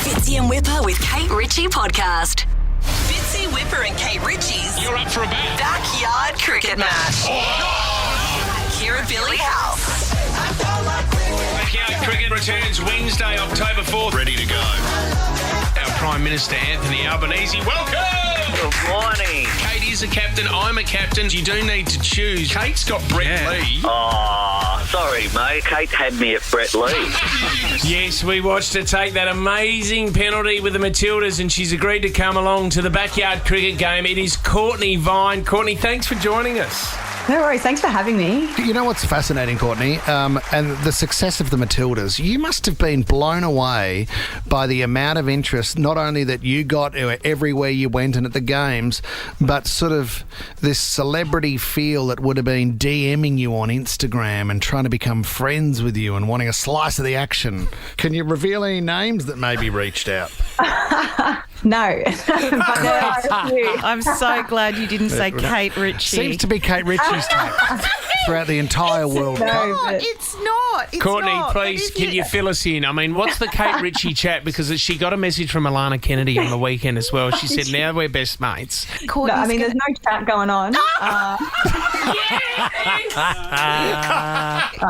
Fitzy and Whipper with Kate Ritchie podcast. Fitzy, Whipper and Kate Ritchie's You're up for a bet. backyard cricket match. Kirribilli House. Backyard cricket returns Wednesday, October 4th. Ready to go. Our Prime Minister, Anthony Albanese, welcome! Good morning. Kate is a captain, I'm a captain. You do need to choose. Kate's got Brett Lee. Oh, sorry, mate. Kate had me at Brett Lee. Yes, we watched her take that amazing penalty with the Matildas, and she's agreed to come along to the backyard cricket game. It is Cortnee Vine. Cortnee, thanks for joining us. No worries. Thanks for having me. You know what's fascinating, Cortnee, and the success of the Matildas, you must have been blown away by the amount of interest, not only that you got everywhere you went and at the games, but sort of this celebrity feel that would have been DMing you on Instagram and trying to become friends with you and wanting a slice of the action. Can you reveal any names that maybe reached out? No. But there are a few. I'm so glad you didn't say Kate Ritchie. Seems to be Kate Ritchie's type throughout the entire World Cup. It's not. It's Courtney, not. please, can you fill us in? I mean, what's the Kate Ritchie chat? Because she got a message from Alana Kennedy on the weekend as well. She said, now we're best mates. No, I mean, there's no chat going on.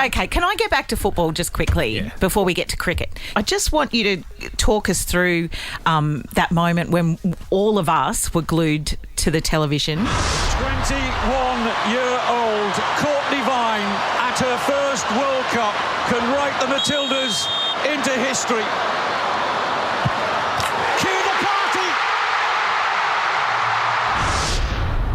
Okay, can I get back to football just quickly before we get to cricket? I just want you to talk us through that moment when all of us were glued to the television. 21-year-old Cortnee Vine at her first World Cup can write the Matildas into history. Cue the party!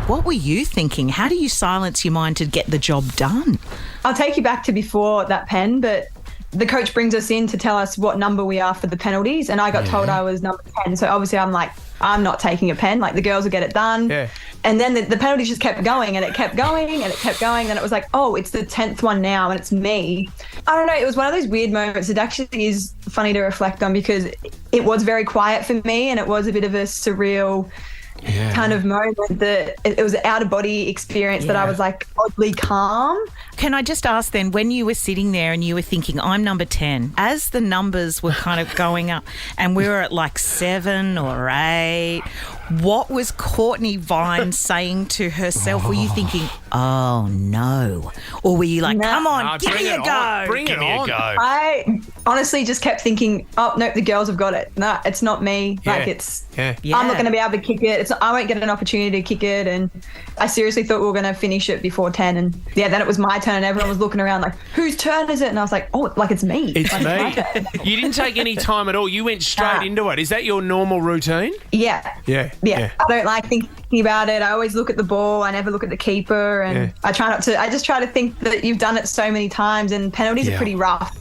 What were you thinking? How do you silence your mind to get the job done? I'll take you back to before that pen, but the coach brings us in to tell us what number we are for the penalties, and I got told I was number 10. So obviously I'm like, I'm not taking a pen. Like, the girls will get it done. Yeah. And then the penalties just kept going, and it kept going, and it kept going. And it was like, oh, it's the 10th one now, and it's me. I don't know. It was one of those weird moments. It actually is funny to reflect on because it was very quiet for me, and it was a bit of a surreal kind of moment that it was an out-of-body experience that I was like oddly calm. Can I just ask then, when you were sitting there and you were thinking, I'm number 10, as the numbers were kind of going up and we were at like 7 or 8, what was Cortnee Vine saying to herself? Were you thinking, oh no? Or were you like, come on, give me a go? Bring it on. I honestly just kept thinking, oh, no, the girls have got it. No, it's not me. Like, I'm not going to be able to kick it. I won't get an opportunity to kick it. And I seriously thought we were going to finish it before 10. And then it was my turn and everyone was looking around like, whose turn is it? And I was like, oh, like it's me. It's like, me. You didn't take any time at all. You went straight into it. Is that your normal routine? Yeah. Yeah. I don't like thinking about it. I always look at the ball. I never look at the keeper. And I try not to. I just try to think that you've done it so many times, and penalties are pretty rough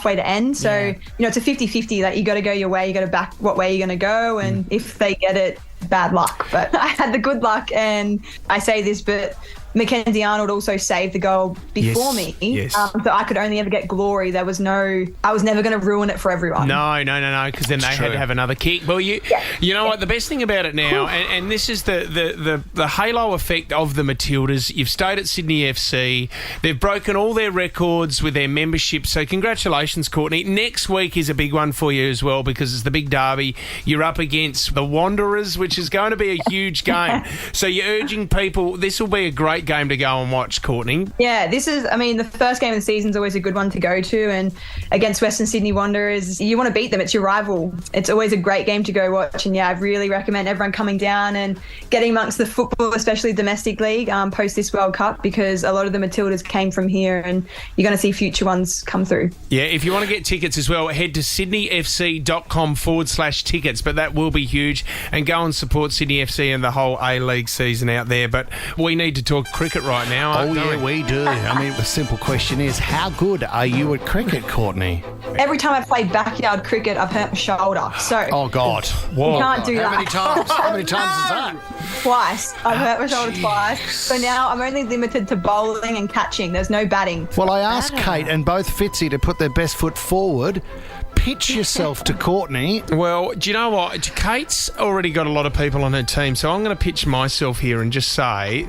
way to end. So, it's a 50-50 that you got to go your way. You got to back what way you're going to go. And if they get it, bad luck. But I had the good luck, and I say this, but Mackenzie Arnold also saved the goal before me. Yes. So I could only ever get glory. I was never going to ruin it for everyone. No, because then they had to have another kick. Well, you know what? The best thing about it now, and this is the halo effect of the Matildas. You've stayed at Sydney FC. They've broken all their records with their membership. So congratulations, Cortnee. Next week is a big one for you as well because it's the big derby. You're up against the Wanderers, which is going to be a huge game. So you're urging people, this will be a great game to go and watch, Cortney. Yeah, the first game of the season is always a good one to go to, and against Western Sydney Wanderers, you want to beat them. It's your rival. It's always a great game to go watch, and I really recommend everyone coming down and getting amongst the football, especially domestic league, post this World Cup, because a lot of the Matildas came from here, and you're going to see future ones come through. Yeah, if you want to get tickets as well, head to sydneyfc.com/tickets, but that will be huge, and go and support Sydney FC and the whole A-League season out there. But we need to talk cricket right now. We do. I mean, the simple question is, how good are you at cricket, Cortney? Every time I've played backyard cricket, I've hurt my shoulder. So, oh God, you can't do that. How many times? How many times is that? Twice. I've hurt my shoulder twice. So now I'm only limited to bowling and catching. There's no batting. Well, I asked Kate and both Fitzy to put their best foot forward. pitch yourself to Cortnee. Well, do you know what? Kate's already got a lot of people on her team, so I'm going to pitch myself here and just say,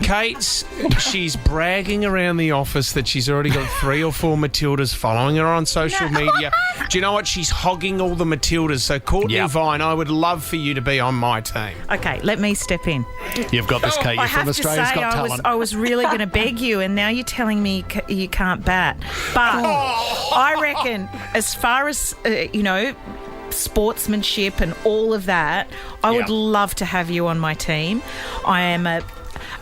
she's bragging around the office that she's already got 3 or 4 Matildas following her on social media. Do you know what? She's hogging all the Matildas. So, Cortnee Vine, I would love for you to be on my team. Okay, let me step in. You've got this, Kate. You're from Australia's Got Talent. I was really going to beg you, and now you're telling me you can't bat. But I reckon, as far as, sportsmanship and all of that, I would love to have you on my team. I am a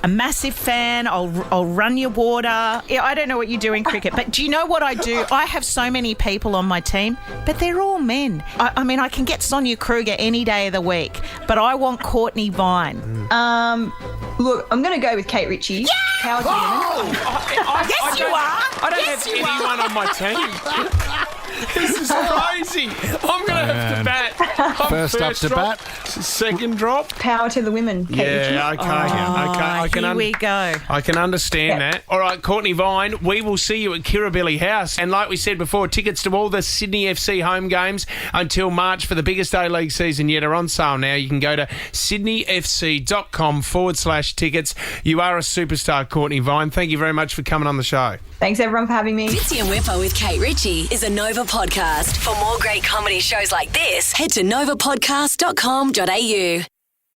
massive fan. I'll run your water. Yeah, I don't know what you do in cricket, but do you know what I do? I have so many people on my team, but they're all men. I mean, I can get Sonia Kruger any day of the week, but I want Cortnee Vine. Look, I'm going to go with Kate Ritchie. Yeah! Power to the women. Yes, you are. I don't have anyone on my team. This is crazy. I'm going to have to bat. First up to bat. Second drop. Power to the women, Kate Ritchie. Yeah, okay. We go. I can understand that. All right, Cortnee Vine, we will see you at Kirribilli House. And like we said before, tickets to all the Sydney FC home games until March for the biggest A-League season yet are on sale now. You can go to sydneyfc.com/tickets. You are a superstar, Cortnee Vine. Thank you very much for coming on the show. Thanks, everyone, for having me. Fitzy and Whipper with Kate Ritchie is a Nova podcast. For more great comedy shows like this, head to novapodcast.com.au.